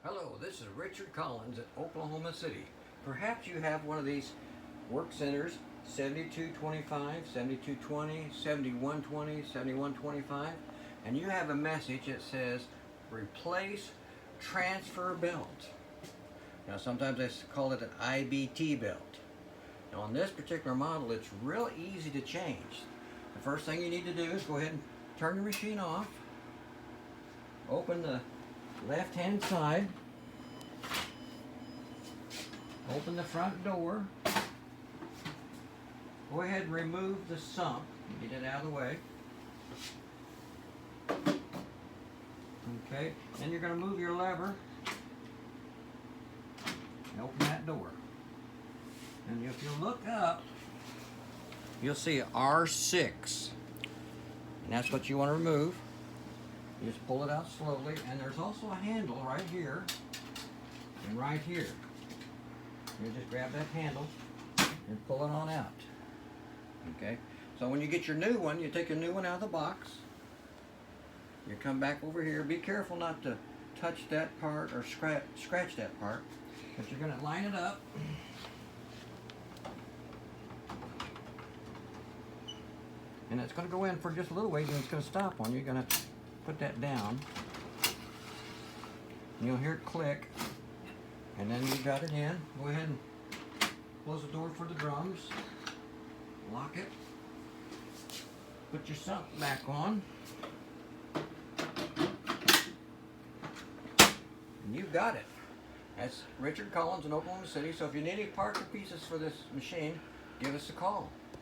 Hello, this is Richard Collins at Oklahoma City. Perhaps you have one of these work centers, 7225, 7220, 7120, 7125, and you have a message that says replace transfer belt. Now sometimes they call it an IBT belt. Now on this particular model, it's real easy to change. The first thing you need to do is go ahead and turn your machine off, open the left hand side, open the front door, go ahead and remove the sump, get it out of the way. Okay, then you're going to move your lever and open that door. And if you look up, you'll see R6, and that's what you want to remove. You just pull it out slowly, and there's also a handle right here and right here. You just grab that handle and pull it on out. Okay, so when you get your new one, you take a new one out of the box. You come back over here. Be careful not to touch that part or scratch that part, but you're going to line it up. And it's going to go in for just a little ways, and it's going to stop on you. You're going to put that down. And you'll hear it click. And then you got it in. Go ahead and close the door for the drums. Lock it. Put your sump back on. And you've got it. That's Richard Collins in Oklahoma City. So if you need any parts or pieces for this machine, give us a call.